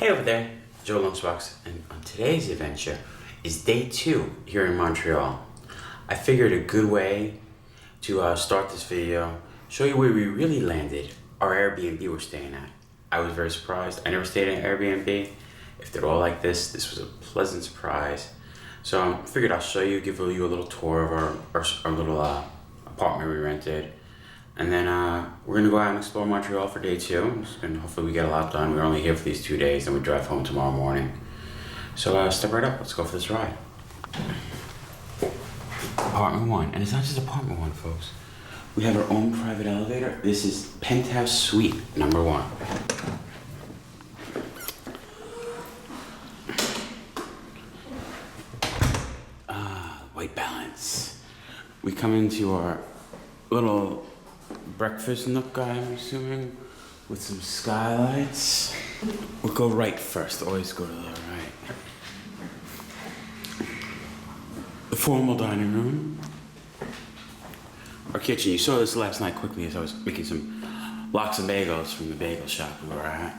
Hey over there, Joe Lunchbox, and on today's adventure is day 2 here in Montreal. I figured a good way to start this video, show you where we really landed, our Airbnb we're staying at. I was very surprised. I never stayed in an Airbnb. If they're all like this was a pleasant surprise. So I figured I'll show you, give you a little tour of our little apartment we rented. And then we're gonna go out and explore Montreal for day 2. And hopefully we get a lot done. We're only here for these 2 days, and we drive home tomorrow morning. So step right up, let's go for this ride. Apartment 1, and it's not just apartment 1, folks. We have our own private elevator. This is penthouse suite number 1. White balance. We come into our little breakfast nook, I'm assuming, with some skylights. We'll go right first, always go to the right. The formal dining room. Our kitchen, you saw this last night quickly as I was making some lox and bagels from the bagel shop we were at.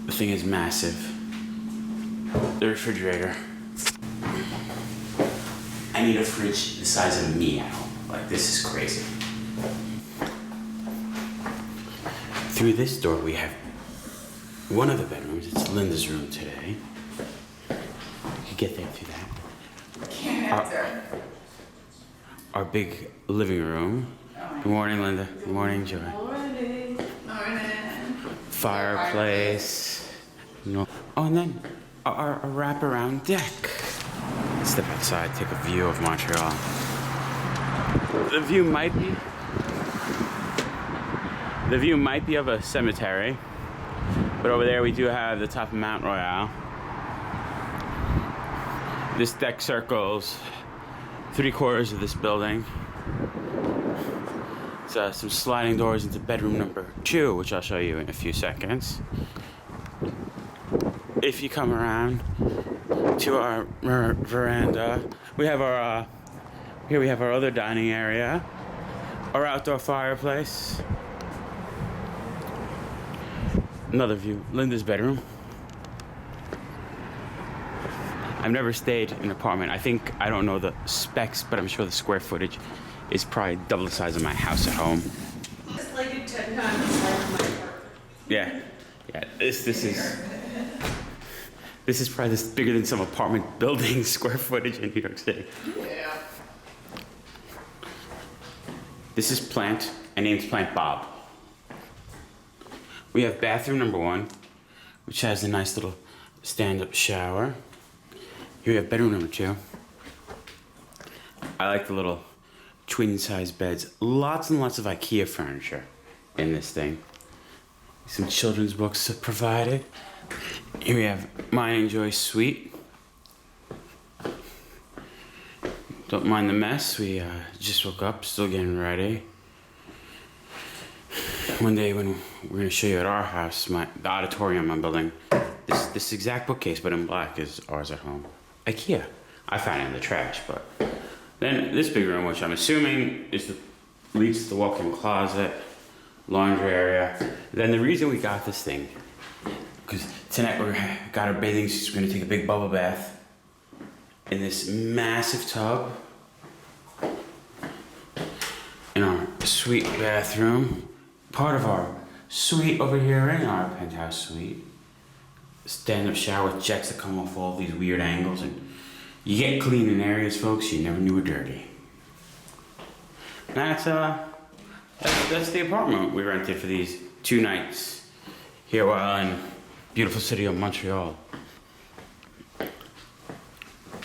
The thing is massive. The refrigerator. I need a fridge the size of me at home. Like, this is crazy. Through this door, we have one of the bedrooms. It's Linda's room today. You can get there through that. Can't answer. Our big living room. Good morning, Linda. Good morning, Joy. Morning. Morning. Fireplace. No. Oh, and then our wraparound deck. Step outside, take a view of Montreal. The view might be of a cemetery, but over there we do have the top of Mount Royal. This deck circles 3/4 of this building. It's some sliding doors into bedroom number 2, which I'll show you in a few seconds. If you come around to our veranda, we have our here we have our other dining area, our outdoor fireplace. Another view, Linda's bedroom. I've never stayed in an apartment. I don't know the specs, but I'm sure the square footage is probably double the size of my house at home. It's like a 10 times the size of my apartment. Yeah. This is probably bigger than some apartment building square footage in New York City. Yeah. This is Plant. I named Plant Bob. We have bathroom number 1, which has a nice little stand-up shower. Here we have bedroom number 2. I like the little twin-size beds. Lots and lots of IKEA furniture in this thing. Some children's books provided. Here we have mine and Joy's suite. Don't mind the mess. We just woke up, still getting ready. One day when we're gonna show you at our house, the auditorium I'm building, this exact bookcase, but in black, is ours at home. IKEA. I found it in the trash, but then this big room, which I'm assuming leads to the walk-in closet, laundry area. Then the reason we got this thing, because tonight we got our bathing suits. We're gonna take a big bubble bath in this massive tub in our suite bathroom. Part of our suite over here in our penthouse suite. Stand-up shower with jets that come off all these weird angles, and you get clean in areas, folks, you never knew were dirty. That's the apartment we rented for these 2 nights here while in beautiful city of Montreal.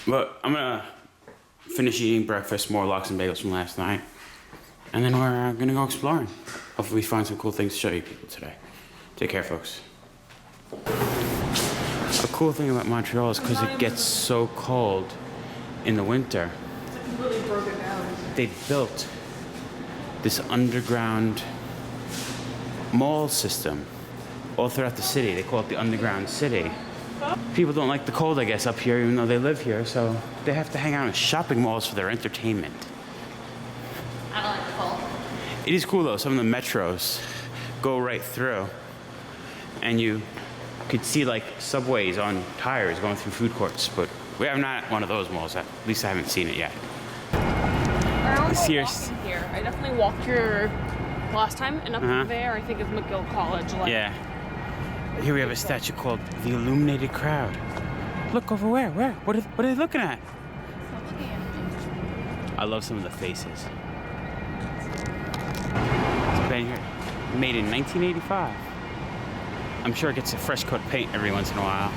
But I'm gonna finish eating breakfast, more lox and bagels from last night, and then we're gonna go exploring. Hopefully we find some cool things to show you people today. Take care, folks. The cool thing about Montreal is because it gets so cold in the winter, It's really broken down. they built this underground mall system all throughout the city. They call it the underground city. People don't like the cold, I guess, up here, even though they live here, so they have to hang out in shopping malls for their entertainment. I don't like the cold. It is cool though, some of the metros go right through, and you could see like subways on tires going through food courts, but we have not one of those malls. At least I haven't seen it yet. Here. I definitely walked here last time, and up there I think is McGill College. Like, Yeah. Here we have a statue called the Illuminated Crowd. Look over where? Where? What are they looking at? I love some of the faces. It's been here, made in 1985. I'm sure it gets a fresh coat of paint every once in a while.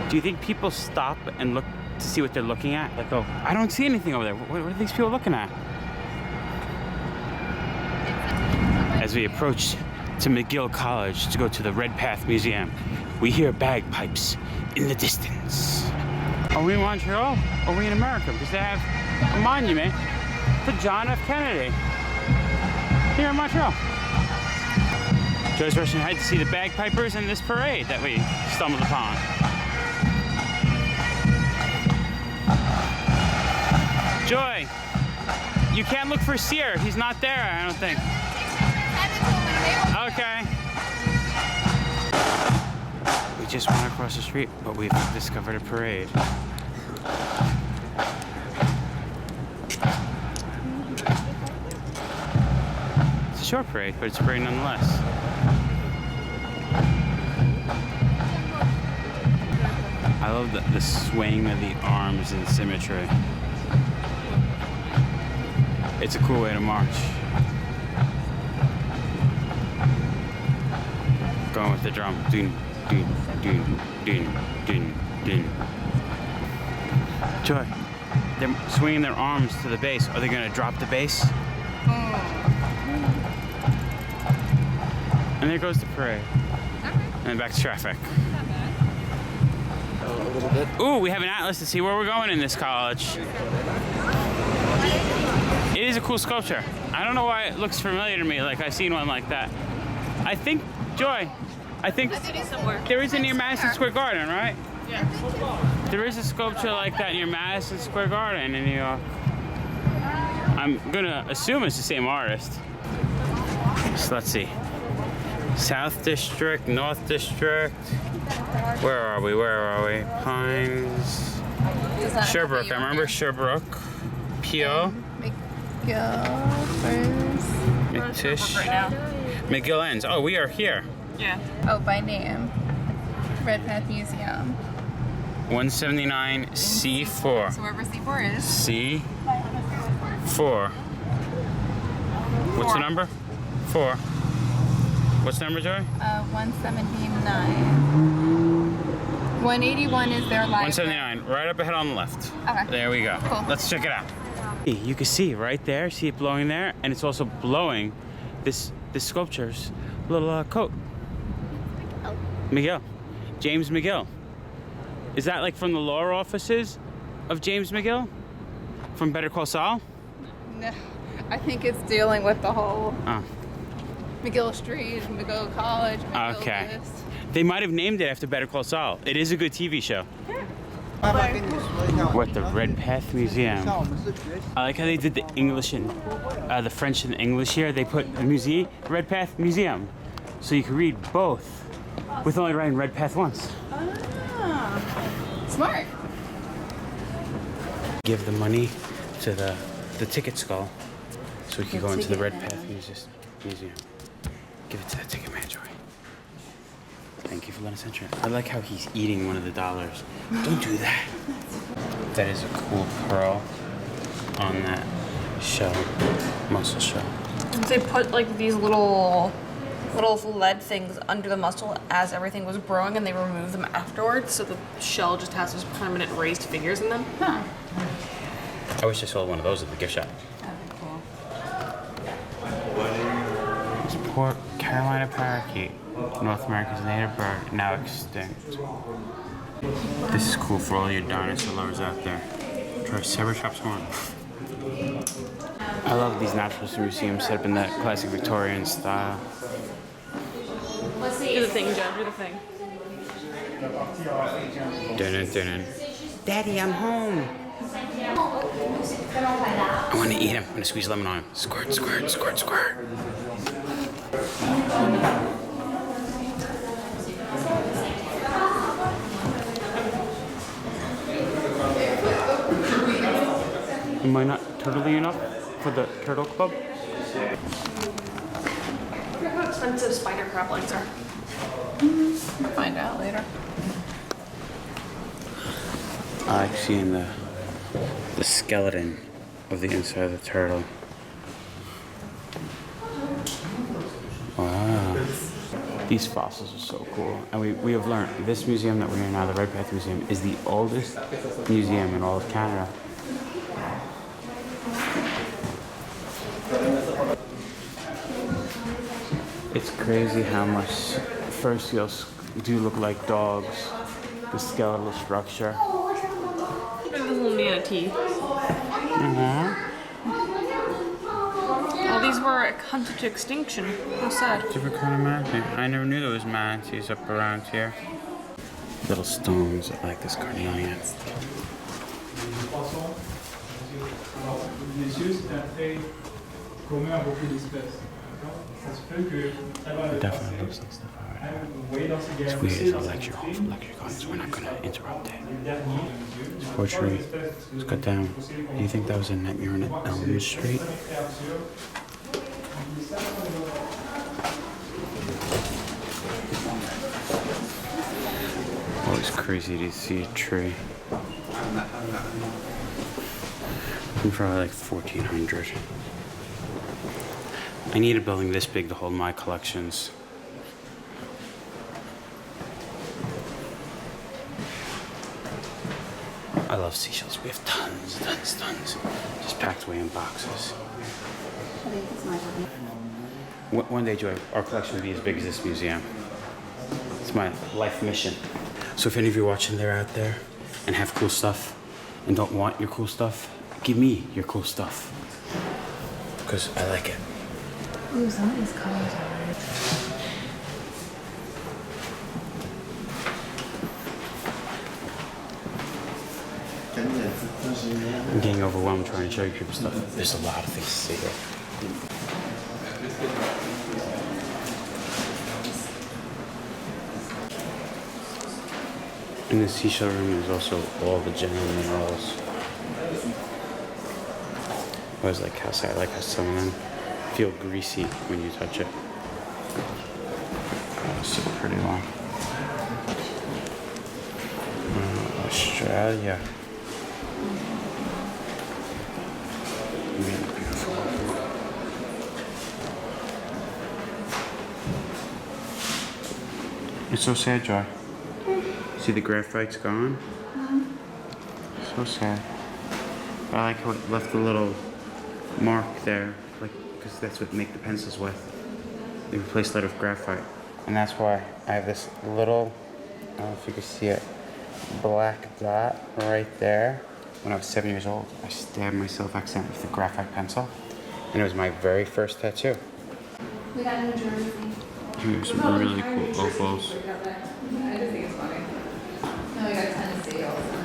Do you think people stop and look to see what they're looking at? Like, oh, I don't see anything over there. What are these people looking at? As we approach to McGill College to go to the Red Path Museum, we hear bagpipes in the distance. Are we in Montreal? Or are we in America? Because they have a monument to John F. Kennedy here in Montreal. Joy's rushing ahead to see the bagpipers in this parade that we stumbled upon. Joy, you can't look for Sear. He's not there, I don't think. Okay. We just went across the street, but we've discovered a parade. It's a short parade, but it's a parade nonetheless. I love the swaying of the arms and symmetry. It's a cool way to march. Going with the drum. Dun, dun, dun, dun, dun, dun. Joy, they're swinging their arms to the bass. Are they going to drop the bass? And there goes the parade. And back to traffic. Ooh, we have an atlas to see where we're going in this college. It is a cool sculpture. I don't know why it looks familiar to me, like I've seen one like that. I think, Joy, there is a near Madison Square Garden, right? Yeah. There is a sculpture like that near Madison Square Garden in New York. I'm gonna assume it's the same artist. So let's see. South District, North District. Where are we? Pines. Sherbrooke. I remember Sherbrooke. P.O. McTish. Right now. McGill ends. Oh, we are here. Yeah. Oh, by name. Red Path Museum. 179 C4. So wherever C4 is. C4. What's the number? 4. What's the number, Joy? 179. 181 is their library. 179. Right up ahead on the left. Okay. There we go. Cool. Let's check it out. You can see right there. See it blowing there, and it's also blowing this sculpture's little coat. Oh. McGill. James McGill. Is that like from the law offices of James McGill? From Better Call Saul? No, I think it's dealing with the whole Oh. McGill Street, McGill College, McGill Okay. this. They might have named it after Better Call Saul. It is a good TV show. We're at the Red Path Museum. I like how they did the English and the French and the English here. They put the museum, Red Path Museum, so you can read both with only writing Red Path once. Ah, smart. Give the money to the ticket skull, so we can go into the Red Path Museum. Give it to the ticket man, Joy. Thank you for letting us enter. I like how he's eating one of the dollars. Don't do that. That is a cool pearl on that shell, muscle shell. They put like these little lead things under the muscle as everything was growing, and they removed them afterwards, so the shell just has those permanent raised figures in them. Huh. I wish I sold one of those at the gift shop. That'd be cool. It's Port Carolina parakeet, North America's native bird, now extinct. This is cool for all your dinosaur lovers out there. Triceratops horn. I love these natural museums set up in that classic Victorian style. Do the thing, Joe. Do the thing. Dun-dun-dun-dun. Daddy, I'm home. I want to eat him. I'm going to squeeze lemon on him. Squirt, squirt, squirt, squirt. Am I not turtly enough for the turtle club? I wonder how expensive spider crab legs are. We'll find out later. I like seeing the skeleton of the inside of the turtle. Wow. These fossils are so cool. And we have learned this museum that we're in now, the Red Path Museum, is the oldest museum in all of Canada. It's crazy how much fur seals do look like dogs. The skeletal structure. Look at this little manatee. Oh, these were hunted to extinction. How sad. Different kind of manatee. I never knew there was manatees up around here. Little stones like this carnelian. It definitely looks like stuff already. It's weird, it's a lecture hall for lecture gardens. We're not going to interrupt it. This poetry is cut down. Do you think that was a nightmare on Elm Street? Always crazy to see a tree. I'm probably like 1400. I need a building this big to hold my collections. I love seashells. We have tons. Just packed away in boxes. One day, Joy, our collection will be as big as this museum. It's my life mission. So if any of you watching there out there and have cool stuff and don't want your cool stuff, give me your cool stuff. Because I like it. Ooh, some of these colors are really I'm getting overwhelmed trying to show you people stuff. There's a lot of things to see here. In the seashell room is also all the general minerals. I always like how some of them feel greasy when you touch it. Oh, it's so pretty long. Australia. Really beautiful. It's so sad, Joy. See the graphite's gone? So sad. I like how it left a little mark there, like, because that's what they make the pencils with. They replaced that with graphite. And that's why I have this little, I don't know if you can see it, black dot right there. When I was 7 years old, I stabbed myself accidentally with a graphite pencil. And it was my very first tattoo. We got New Jersey. Here's some really cool opals. I just think it's funny. No, we got Tennessee also.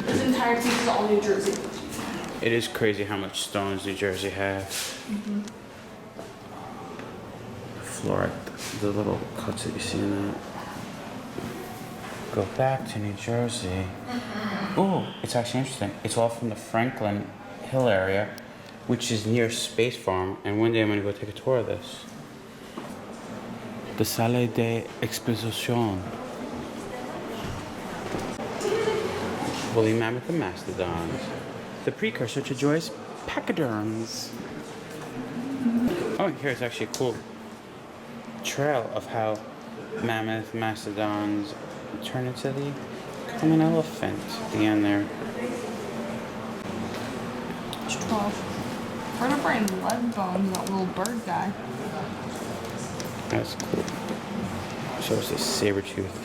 This entire piece is all New Jersey. It is crazy how much stones New Jersey has. Fluorite, the little cuts that you see in that. Go back to New Jersey. Oh, it's actually interesting. It's all from the Franklin Hill area, which is near Space Farm. And one day I'm going to go take a tour of this. The Salle d'Exposition. Woolly mammoth and mastodons. The precursor to Joy's pachyderms. Oh, here's actually a cool trail of how mammoth, mastodons turn into the common elephant at the end there. It's 12. Vertebrae and leg bones, that little bird guy. That's cool. Shows this saber tooth.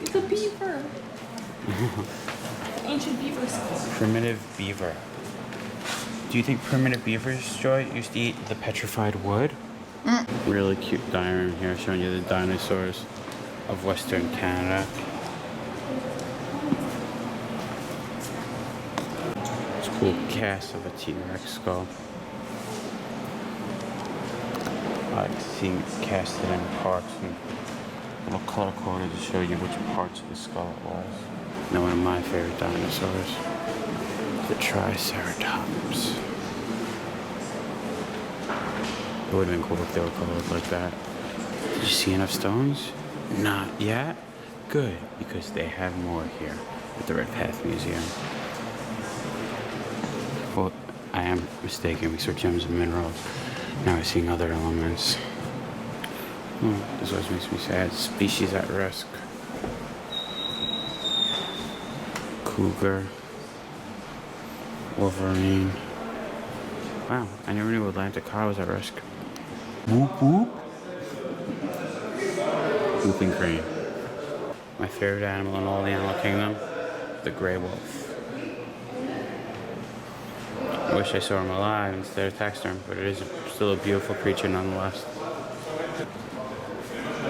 It's a beaver. Ancient beaver skull. Primitive beaver. Do you think primitive beavers, Joy, used to eat the petrified wood? Really cute diagram here showing you the dinosaurs of Western Canada. It's a cool cast of a T-Rex skull. I like seeing it casted in parts and little color coded to show you which parts of the skull it was. Now one of my favorite dinosaurs, the Triceratops. It would have been cool if they were colored like that. Did you see enough stones? Not yet. Good, because they have more here at the Red Path Museum. Well, I am mistaken. We saw gems and minerals. Now we're seeing other elements. Oh, this always makes me sad. Species at risk. Cougar. Wolverine. Wow, I never knew Atlantic car was at risk. Whoop whoop. Whooping crane. My favorite animal in all the animal kingdom, the gray wolf. I wish I saw him alive instead of taxidermy, but it is still a beautiful creature nonetheless.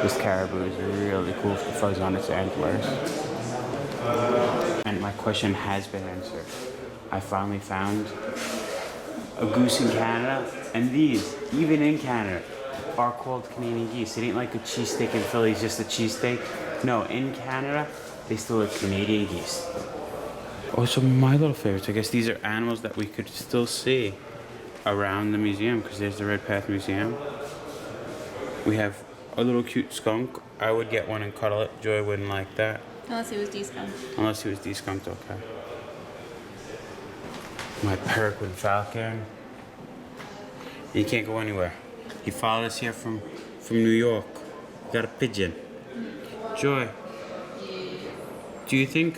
This caribou is really cool with the fuzz on its antlers. And my question has been answered. I finally found a goose in Canada, and these, even in Canada, are called Canadian geese. It ain't like a cheesesteak in Philly, it's just a cheesesteak. No, in Canada, they still are Canadian geese. Also, my little favorites. I guess these are animals that we could still see around the museum, because there's the Red Path Museum. We have a little cute skunk. I would get one and cuddle it. Joy wouldn't like that. Unless he was de-skunked. Unless he was de-skunked, okay. My peregrine falcon. He can't go anywhere. He followed us here from New York. We got a pigeon. Joy, do you think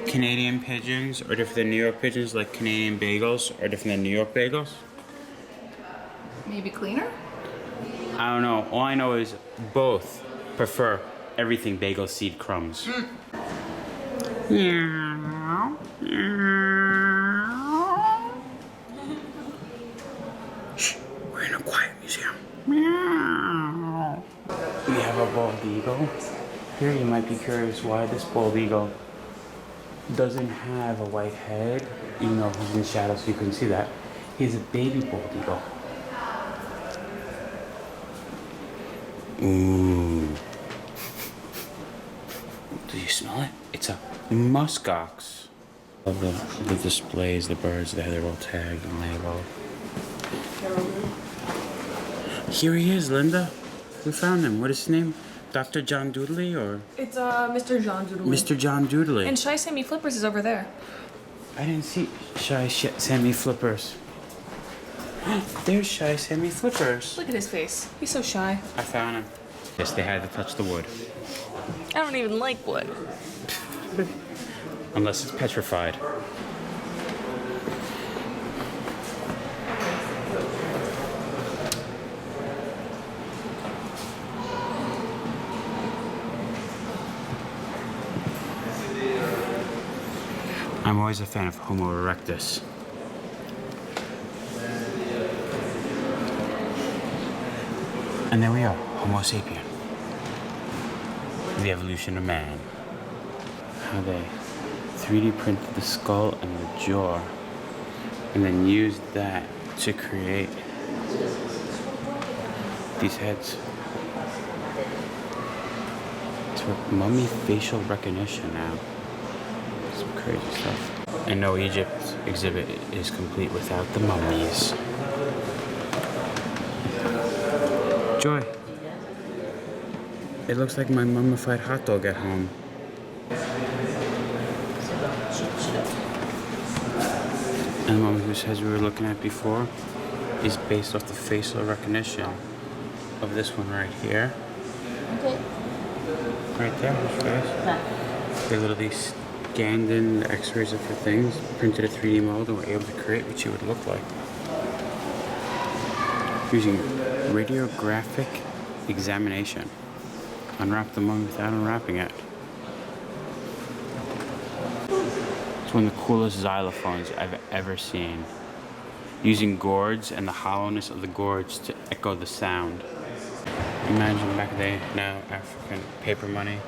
Canadian pigeons are different than New York pigeons, like Canadian bagels are different than New York bagels? Maybe cleaner? I don't know. All I know is both prefer everything bagel seed crumbs. Meow. Shh, we're in a quiet museum. Meow. We have a bald eagle. Here you might be curious why this bald eagle doesn't have a white head, even though he's in shadow so you couldn't see that. He has a baby bald eagle. Ooh. Do you smell it? It's a muskox. Love the displays, the birds, they're all tagged and labeled. Here he is, Linda. We found him. What is his name? Dr. John Doodley, or? It's Mr. John Doodley. Mr. John Doodley. And Shy Sammy Flippers is over there. I didn't see Shy Sammy Flippers. There's Shy Sammy Flippers. Look at his face. He's so shy. I found him. Yes, they had to touch the wood. I don't even like wood. Unless it's petrified. I'm always a fan of Homo erectus. And there we are, Homo sapien. The evolution of man. How they 3D printed the skull and the jaw, and then used that to create these heads. It's for mummy facial recognition now. Some crazy stuff. And no Egypt exhibit is complete without the mummies. Joy. It looks like my mummified hot dog at home. And the mummy whose heads we were looking at before is based off the facial recognition of this one right here. Okay. Right there, his face. They literally scanned in the x-rays of her things, printed a 3D mold, and were able to create what she would look like. Using radiographic examination. Unwrap the mummy without unwrapping it. It's one of the coolest xylophones I've ever seen. Using gourds and the hollowness of the gourds to echo the sound. Imagine back in the day, now African paper money,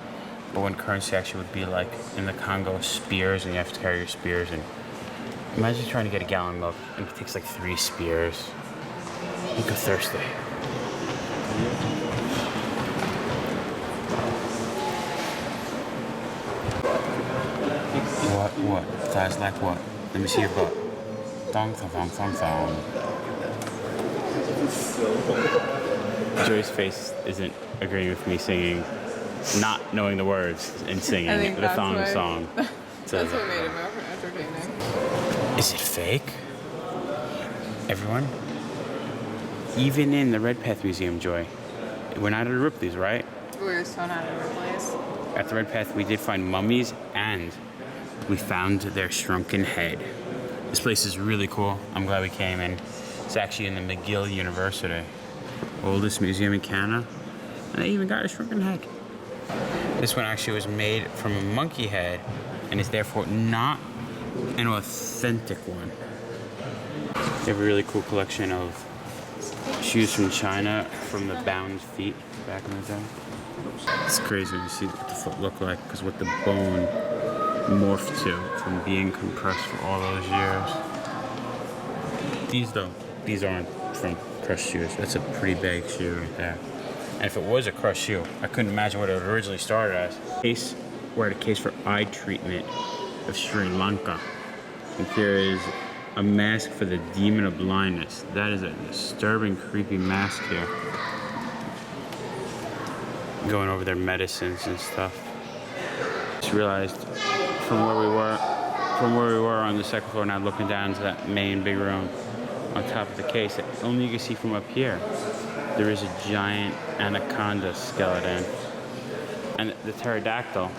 but when currency actually would be like in the Congo spears, and you have to carry your spears. And imagine trying to get a gallon of milk and it takes like 3 spears. You go thirsty. What? Thighs like what? Let me see your butt. Thong, thong, thong, thong, thong. Joy's face isn't agreeing with me singing, not knowing the words and singing I think the that's thong why- song. That's what made it more entertaining. Is it fake? Everyone? Even in the Red Path Museum, Joy. We're not at Ripley's, right? We're so not in our place. At the Red Path, we did find mummies and we found their shrunken head. This place is really cool. I'm glad we came in. It's actually in the McGill University, oldest museum in Canada, and they even got a shrunken head. This one actually was made from a monkey head and is therefore not an authentic one. They have a really cool collection of shoes from China from the bound feet back in the day. It's crazy when you see what the foot looked like because what the bone morphed to from being compressed for all those years. These aren't from crushed shoes. That's a pretty big shoe right there. And if it was a crushed shoe, I couldn't imagine what it originally started as. We're at a case for eye treatment of Sri Lanka. And here is a mask for the demon of blindness. That is a disturbing, creepy mask here. Going over their medicines and stuff. Just realized from where we were on the second floor, now looking down to that main big room on top of the case, that only you can see from up here, there is a giant anaconda skeleton. And the pterodactyl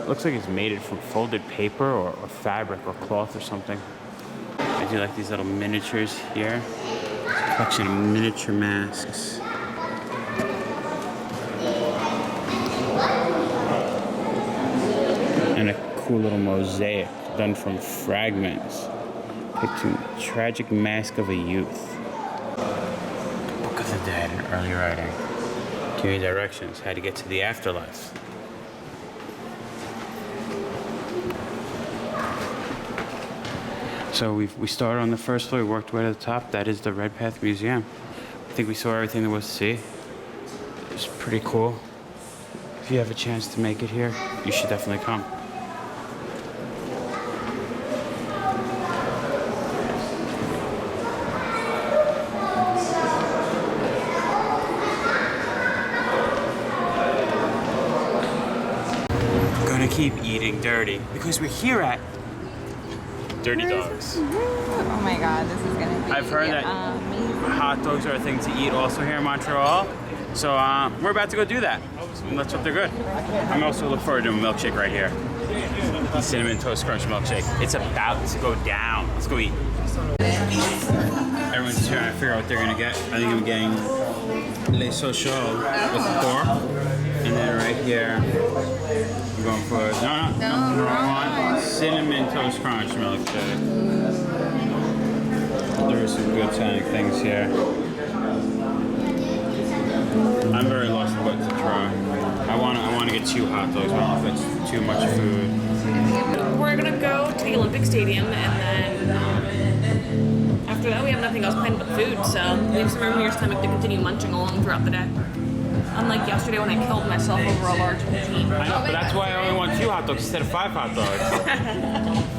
looks like it's made from folded paper or fabric or cloth or something. I do like these little miniatures here. Collection of miniature masks. And a cool little mosaic done from fragments depicting the tragic mask of a youth. Book of the Dead in early writing. Give me directions, how to get to the afterlife. So we started on the first floor, we worked way to the top. That is the Red Path Museum. I think we saw everything there was to see. It's pretty cool. If you have a chance to make it here, you should definitely come. Gonna keep eating dirty because we're here at Dirty Dogs. Oh my god, this is gonna be I've heard that amazing. hot dogs are a thing to eat also here in Montreal. So we're about to go do that. Let's hope they're good. I'm also looking forward to a milkshake right here. The Cinnamon Toast Crunch milkshake. It's about to go down. Let's go eat. Everyone's trying to figure out what they're gonna get. I think I'm getting Les Sociaux with pork. And then right here, I'm going for, no, wrong one. Cinnamon Toast Crunch milkshake. There are some good sounding things here. I'm very lost in what to try. I want to get 2 hot dogs. I don't know if it's too much food. We're gonna go to the Olympic Stadium, and then after that we have nothing else planned but food, so we have some room in your stomach to continue munching along throughout the day. Unlike yesterday when I killed myself over a large poutine. I know, but that's why I only want 2 hot dogs instead of 5 hot dogs.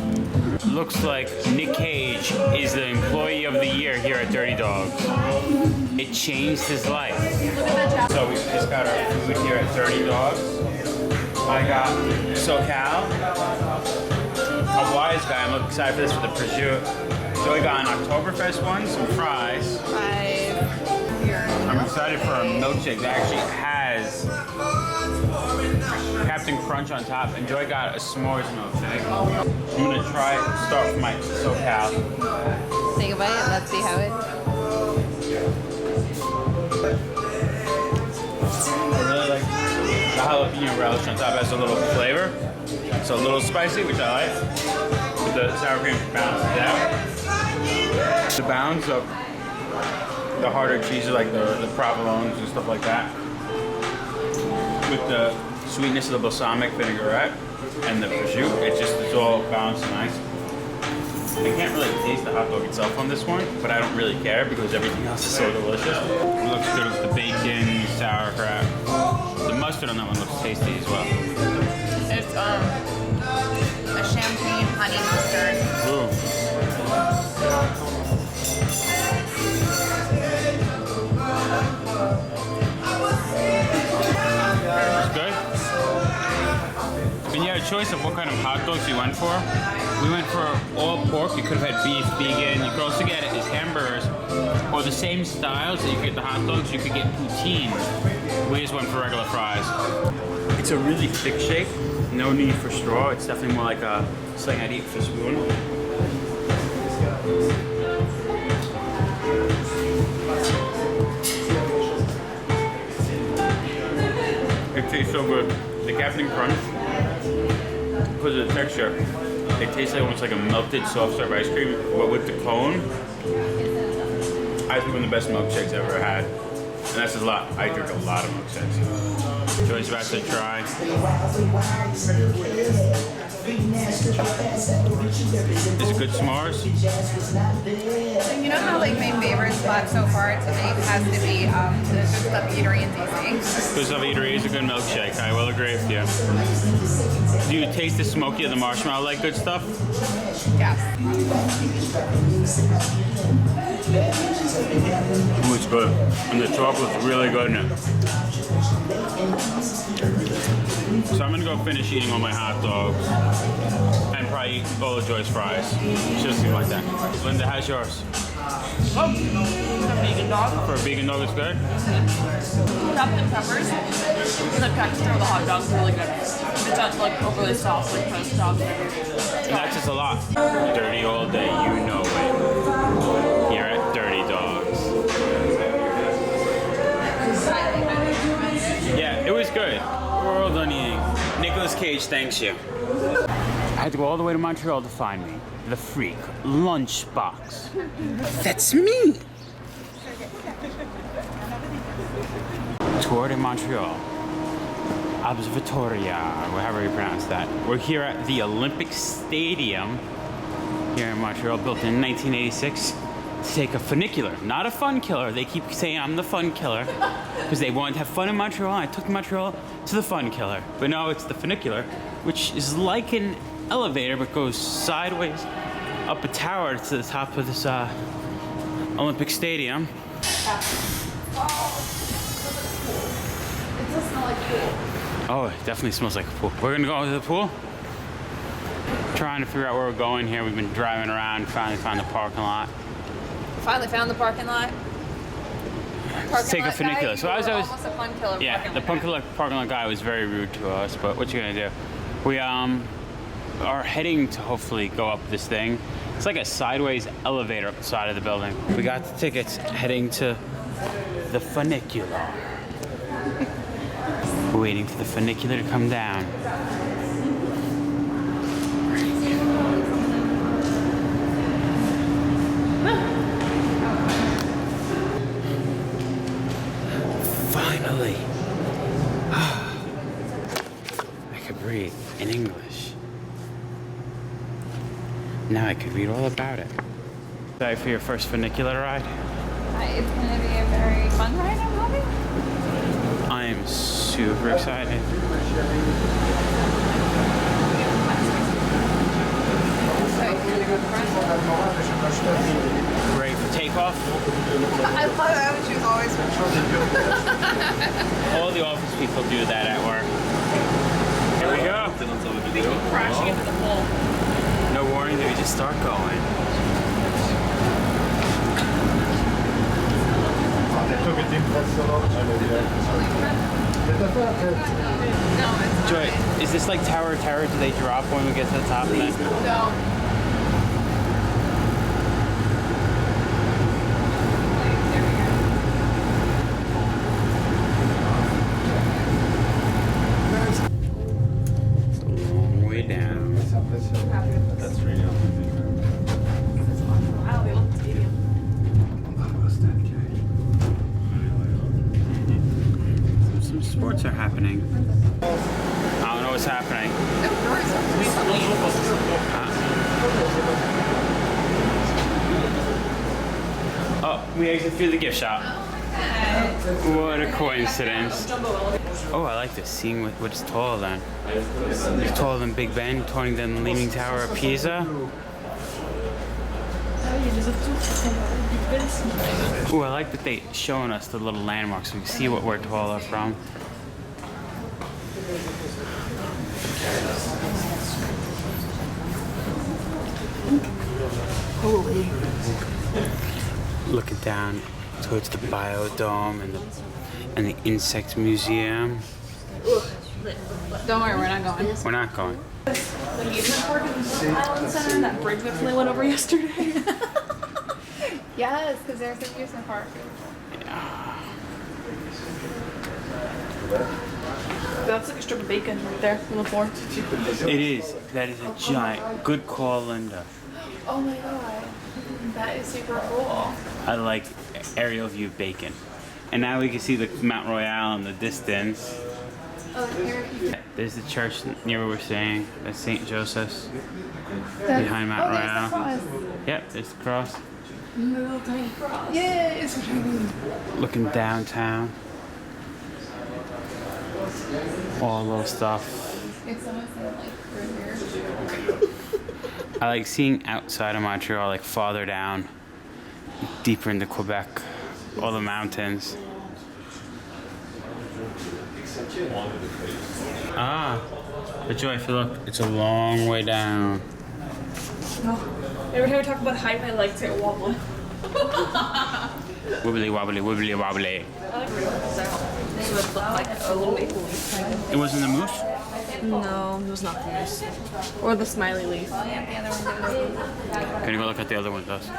Looks like Nick Cage is the employee of the year here at Dirty Dogs. It changed his life. So we just got our food here at Dirty Dogs. I got SoCal. A wise guy. I'm excited for this for the prosciutto. Joey got an Oktoberfest one, some fries. I'm excited for a milkshake that actually has Captain Crunch on top, and Joy got a s'mores milkshake. I'm gonna start with my SoCal. Take a bite, let's see how it. I really like the jalapeno relish on top. It has a little flavor. It's a little spicy, which I like. But the sour cream balances it out. The bounds of the harder cheeses like the provolones and stuff like that, with the sweetness of the balsamic vinaigrette and the prosciutto, it's all balanced and nice. I can't really taste the hot dog itself on this one, but I don't really care because everything else is so delicious. It looks good with the bacon, sauerkraut. The mustard on that one looks tasty as well. It's a sham It's good. And you had a choice of what kind of hot dogs you went for. We went for all pork. You could have had beef, vegan. You could also get it as hamburgers. Or the same styles that you get the hot dogs, you could get poutine. We just went for regular fries. It's a really thick shake. No need for straw. It's definitely more like a something I'd eat with a spoon. It tastes so good. The Captain Crunch, because of the texture, it tastes like almost like a melted soft serve ice cream, but with the cone. I think one of the best milkshakes I've ever had. And that's a lot. I drink a lot of milkshakes. Joy's about to try. Is it good s'mores? You know how like my favorite spot so far to make has to be the Good Stuff Eatery in DC? Good Stuff Eatery is a good milkshake. I will agree with you. Do you taste the smoky of the marshmallow like Good Stuff? Yes. Ooh, it's good. And the chocolate's really good in it. So I'm gonna go finish eating all my hot dogs and probably eat all of Joy's fries. It just seems like that. Linda, how's yours? Oh, a vegan dog. For a vegan dog, it's good? Chopped in peppers. The texture of the hot dog is really good. It's not like overly soft like most dogs. And that's just a lot. Dirty all day, you know it. Here at Dirty Dogs. Yeah, it was good. We're all done eating. Nicolas Cage thanks you. I had to go all the way to Montreal to find me. The freak lunchbox. That's me! Tour de Montreal. Observatoria, or however you pronounce that. We're here at the Olympic Stadium here in Montreal, built in 1986 to take a funicular, not a fun killer. They keep saying I'm the fun killer because they wanted to have fun in Montreal. I took Montreal to the fun killer, but no, it's the funicular, which is like an elevator but goes sideways up a tower to the top of this Olympic Stadium. It does smell like pool. Oh, it definitely smells like a pool. We're gonna go to the pool. Trying to figure out where we're going here. We've been driving around, finally found the parking lot. Finally found the parking lot. Let's take a funicular. So as I was, almost a fun killer. yeah, the parking lot guy was very rude to us. But what you gonna do? We are heading to hopefully go up this thing. It's like a sideways elevator up the side of the building. We got the tickets heading to the funicular. We're waiting for the funicular to come down. Finally. I could breathe in English. Now I could read all about it. Excited for your first funicular ride? It's going to be a very fun ride, I'm hoping. I am super excited. Ready for takeoff? I love that when she was always All the office people do that at work. Here we go. Crashing into the pool. No warning, we just start going. Joy, is this like Tower of Terror? Do they drop when we get to the top of that? No. It's a long way down. That's right. Wow, the Olympic Stadium. Some sports are happening. I don't know what's happening. Oh, we exit through the gift shop. What a coincidence. Oh, I like this, seeing what's taller than. It's taller than Big Ben, taller than the Leaning Tower of Pisa. Ooh, I like that they showing us the little landmarks so we can see what we're taller from. Holy. Looking down towards the biodome and the insect museum. Don't worry, we're not going. We're not going. The amusement park in the Island Center, that bridge we flew went over yesterday. Yes, because there's an amusement park. That's like a strip of bacon right there on the floor. It is. That is a giant. Good call, Linda. Oh my god. That is super cool. I like aerial view bacon. And now we can see the Mount Royal in the distance. Oh, here. There's the church near where we're staying. That's St. Joseph's. Behind Mount Royal. Yep, there's the cross. Little tiny cross. Yes. Looking downtown. All little stuff. If someone said like through here. I like seeing outside of Montreal, like farther down, deeper into Quebec, all the mountains. Ah, but Joy, if you look, it's a long way down. Every time we talk about height, I like to wobble. Wibbly wobbly, wibbly wobbly. This would look like a little maple leaf. It wasn't the moose? No, it was not the moose. Or the smiley leaf. Gonna go look at the other one, Does.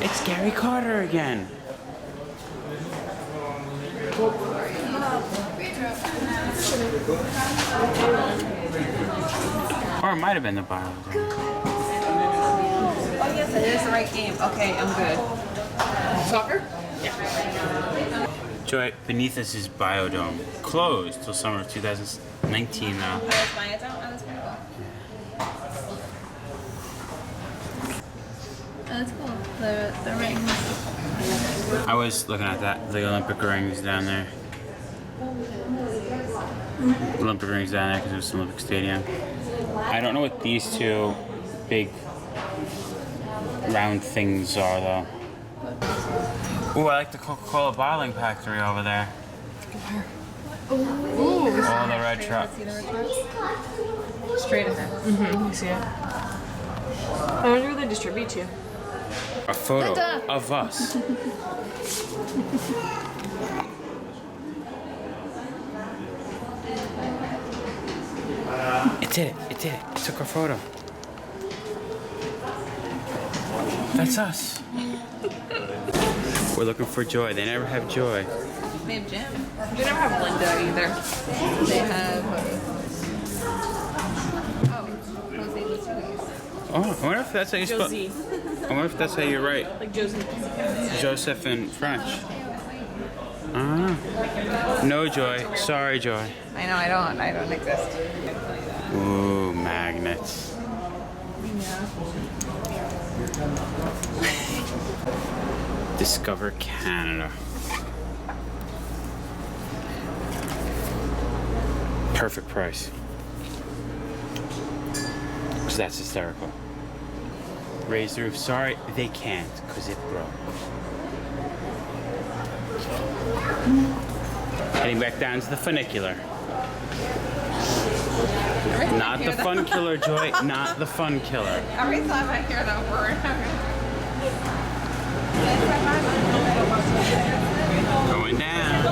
It's Gary Carter again. Or it might have been the bio. Oh yes, it is the right game. Okay, I'm good. Soccer? Joy, beneath us is Biodome. Closed till summer of 2019 now. That's my account. Oh, that's pretty cool. Oh, that's cool. The rings. I was looking at that, the Olympic rings down there. Olympic rings down there because it was the Olympic Stadium. I don't know what these two big round things are though. Ooh, I like the Coca-Cola bottling factory over there. Ooh. All the red trucks. See the red trucks? Straight ahead. Mm-hmm, you see it. I wonder who they distribute to. A photo Linda. of us. It did it. It did it. It took our photo. That's us. We're looking for Joy. They never have Joy. They have Jim. They never have Linda either. They have. Oh, Jose Luis. Oh, I wonder if that's how you spell. Josie. I wonder if that's how you write Like Josie. Joseph in French. Ah. No Joy. Sorry, Joy. I know. I don't exist. Ooh, magnets. Discover Canada. Perfect price. Because that's hysterical. Raise the roof. Sorry, they can't because it broke. Heading back down to the funicular. Not the fun killer, Joy. Not the fun killer. Every time I hear that word, Going down.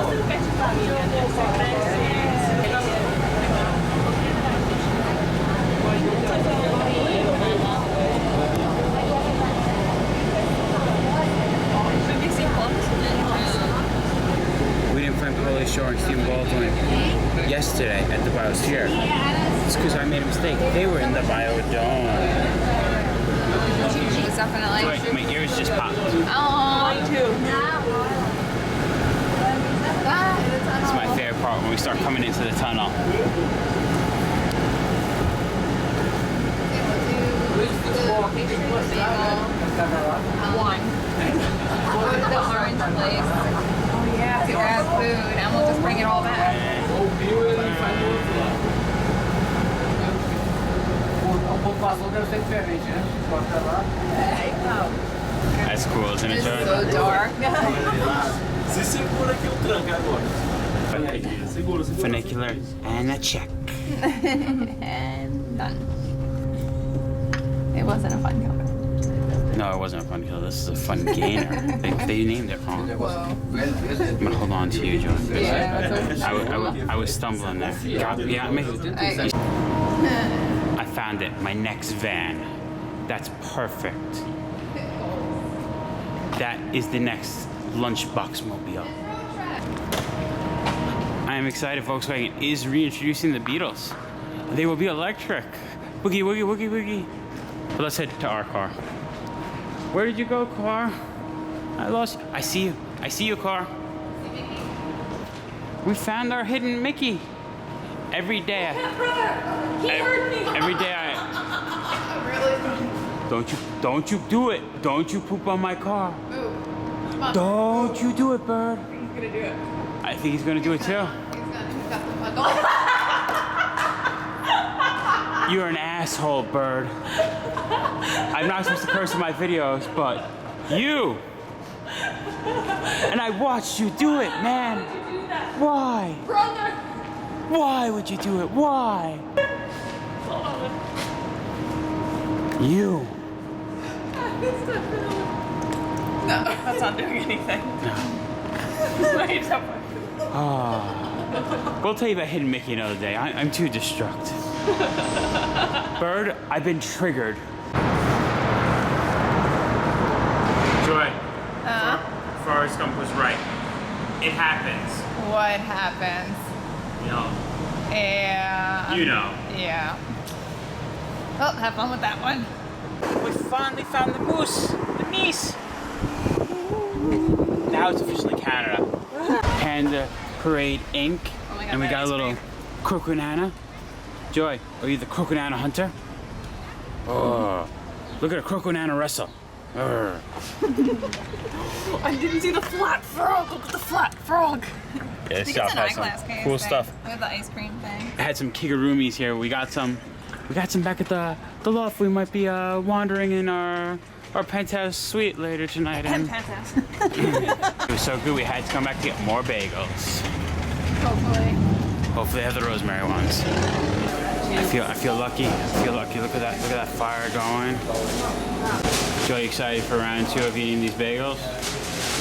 We didn't find Pauly Shore and Stephen Baldwin yesterday at the Biosphere. It's because I made a mistake. They were in the Biodome. definitely. Wait, my ears just popped. Oh, Mine too. It's my favorite part when we start coming into the tunnel. One. Go to the orange place. Oh yeah. To grab food, and we'll just bring it all back. That's cool, isn't it, It's Joy? so dark. Funicular and a check. And done. It wasn't a fun killer. No, it wasn't a fun kill. This is a fun gainer. They named it wrong. Whoa. I'm gonna hold on to you, Joy. Yeah, I was stumbling there. You got me? I found it. My next van. That's perfect. That is the next lunchbox mobile. I am excited. Volkswagen is reintroducing the Beetles. They will be electric. Boogie, woogie, woogie, woogie. But let's head to our car. Where did you go, car? I lost you. I see you. I see you, car. We found our hidden Mickey. Every day. Every day I. Don't you do it. Don't you poop on my car. Don't you do it, bird. He's gonna do it. I think he's gonna do it too. He's got the buckle. You're an asshole, bird. I'm not supposed to curse in my videos, but you. And I watched you do it, man. Why? Brother! Why would you do it? Why? You. No, that's not doing anything. We'll tell you about Hidden Mickey another day. I'm too distraught. Bird, I've been triggered. Joy, Forrest Gump was right. It happens. What happens? You know. Yeah. You know. Yeah. Well, have fun with that one. We finally found the moose, the meese. Now it's officially Canada. Panda Parade Inc. Oh my God, And we that got a ice little cream. croconana. Joy, are you the croconana hunter? Oh, look at a croconana wrestle. Urgh. I didn't see the flat frog. Look at the flat frog. Yeah, I think it's an eyeglass case. cool thing. stuff. With the ice cream thing. I had some kigurumis here. We got some back at the loft. We might be wandering in our penthouse suite later tonight. And Fantastic. it was so good we had to come back to get more bagels. Hopefully. Hopefully they have the rosemary ones. I feel lucky. I feel lucky. Look at that fire going. Joey, excited for round 2 of eating these bagels?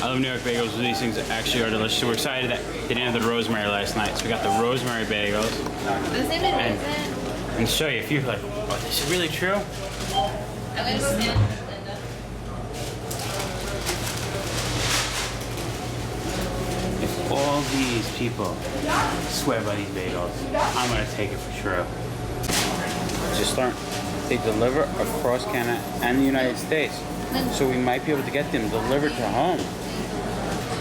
I love New York bagels. These things actually are delicious. So we're excited that they didn't have the rosemary last night. So we got the rosemary bagels. Isn't it amazing? And show you if you're like, oh, this is really true? I'm gonna stand with Linda. If all these people swear by these bagels, I'm gonna take it for sure. Just learn, they deliver across Canada and the United States. So we might be able to get them delivered to home.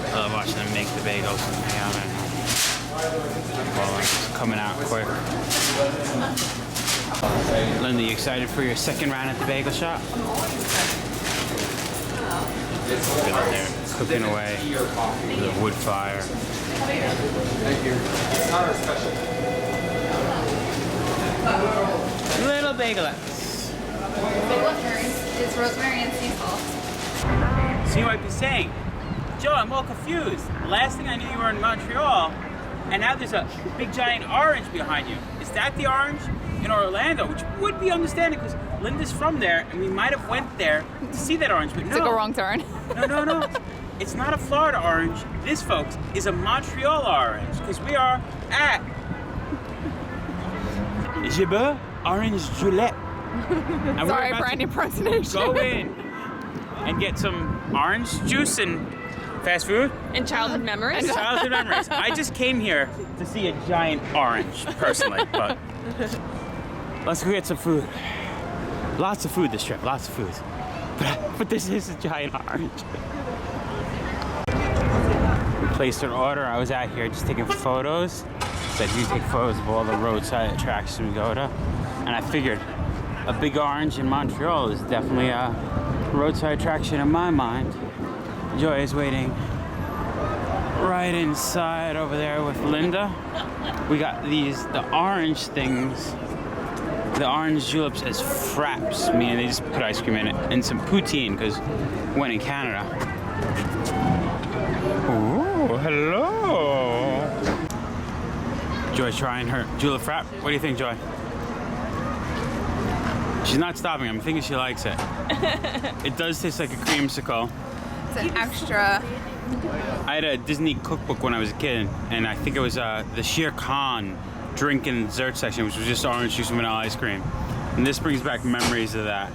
I love watching them make the bagels in the oven. Well, it's coming out quick. Linda, you excited for your second round at the bagel shop? Look at there, cooking away with a wood fire. Little bagelettes. It's rosemary and sea salt. So you might be saying, Joe, I'm all confused. Last thing I knew you were in Montreal, and now there's a big giant orange behind you. Is that the orange in Orlando? Which would be understandable because Linda's from there, and we might have went there to see that orange, but no. Took a wrong turn. No. It's not a Florida orange. This, folks, is a Montreal orange because we are at Gibber Orange Julep. And we're Sorry about for to any impersonation. go in and get some orange juice and fast food. In childhood memories. Childhood memories. I just came here to see a giant orange, personally, but let's go get some food. Lots of food this trip, lots of food. But this is a giant orange. We placed an order. I was out here just taking photos. Said you take photos of all the roadside attractions we go to. And I figured a big orange in Montreal is definitely a roadside attraction in my mind. Joy is waiting right inside over there with Linda. We got the orange things the orange juleps as fraps, meaning they just put ice cream in it, and some poutine, because when in Canada. Oh, hello. Joy's trying her julep frap. What do you think, Joy? She's not stopping. I'm thinking she likes it. It does taste like a creamsicle. It's an extra. I had a Disney cookbook when I was a kid, and I think it was the Shere Khan drink in the dessert section, which was just orange juice and vanilla ice cream. And this brings back memories of that.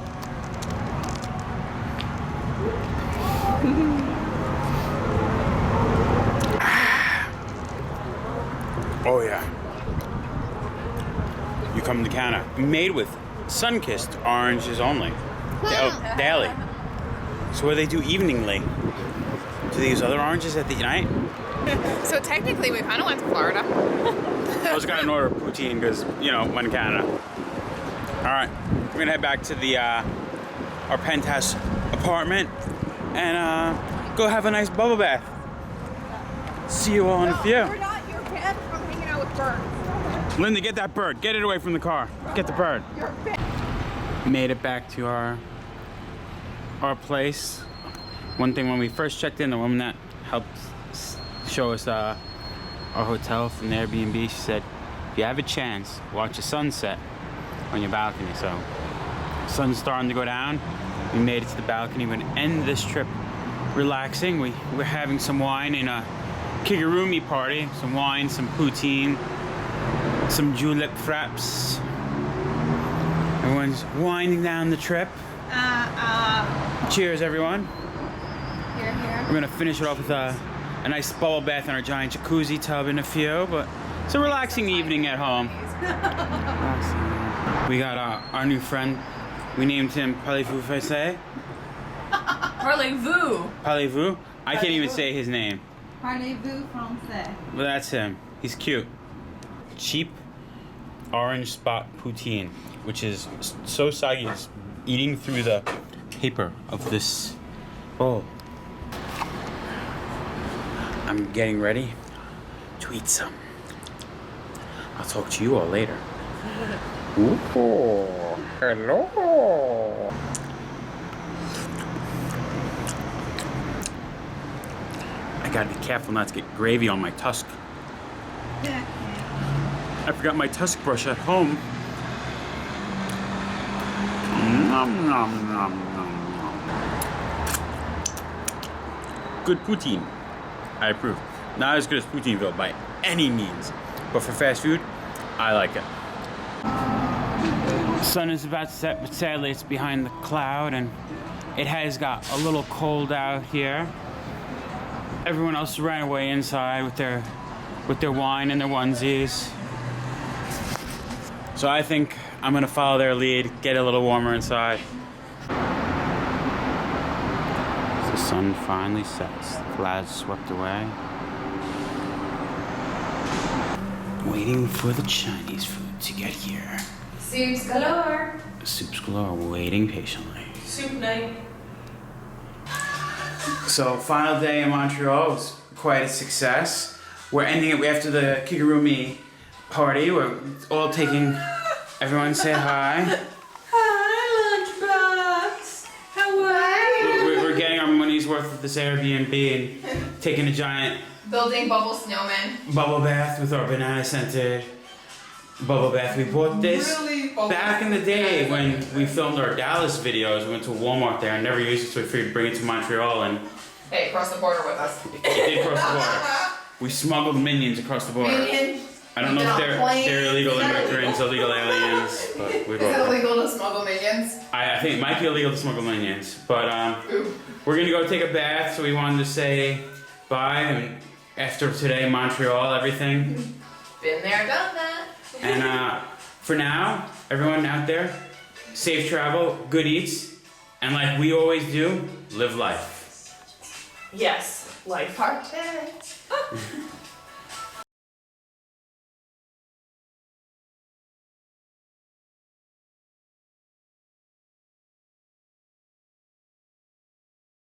Oh yeah. You come to Canada. Made with sun-kissed oranges only. Daily. So what do they do eveningly? Do they use other oranges at the night? So technically, we kind of went to Florida. I was gonna order poutine because, you know, I'm in Canada. All right, we're gonna head back to the our penthouse apartment and go have a nice bubble bath. See you all in a few. We're not your pets from hanging out with birds. Linda, get that bird. Get it away from the car. Get the bird. Made it back to our place. One thing, when we first checked in, the woman that helped show us our hotel from the Airbnb, she said, if you have a chance, watch the sunset on your balcony. So, sun's starting to go down. We made it to the balcony. We're gonna end this trip relaxing. We're having some wine in a kigurumi party. Some wine, some poutine, some julep fraps. Everyone's winding down the trip. Cheers, everyone. Here, here. We're gonna finish it off with a nice bubble bath in our giant jacuzzi tub in a few, but it's a relaxing evening at home. We got our new friend. We named him Parlez-vous français? Parlez-vous. Parlez-vous? I can't even say his name. Parlez-vous français? But that's him. He's cute. Cheap orange spot poutine, which is so soggy it's eating through the paper of this bowl. I'm getting ready to eat some. I'll talk to you all later. Ooh, hello. I gotta be careful not to get gravy on my tusk. I forgot my tusk brush at home. Nom, nom, nom, nom, nom. Good poutine. I approve. Not as good as Poutineville by any means, but for fast food, I like it. The sun is about to set, but sadly it's behind the cloud, and it has got a little cold out here. Everyone else ran away inside with their wine and their onesies. So I think I'm gonna follow their lead, get a little warmer inside. The sun finally sets, the clouds swept away. Waiting for the Chinese food to get here. Soups galore. Soups galore, waiting patiently. Soup night. So, final day in Montreal was quite a success. We're ending it after the kigurumi party. We're all taking, everyone say hi. Hi, Lunchbox. How are you? We're getting our money's worth of this Airbnb and taking a giant Building bubble snowmen. bubble bath with our banana scented bubble bath. We bought this back in the day when we filmed our Dallas videos. We went to Walmart there and never used it, so we figured bring it to Montreal, and Hey, cross the border with us. it did cross the border. We smuggled minions across the border. I don't know if they're illegal immigrants, illegal aliens, but we Is it illegal to smuggle minions? I think it might be illegal to smuggle minions, but we're gonna go take a bath, so we wanted to say bye, and after today, Montreal, everything. Been there, done that. And for now, everyone out there, safe travel, good eats, and like we always do, live life. Yes, life. Party.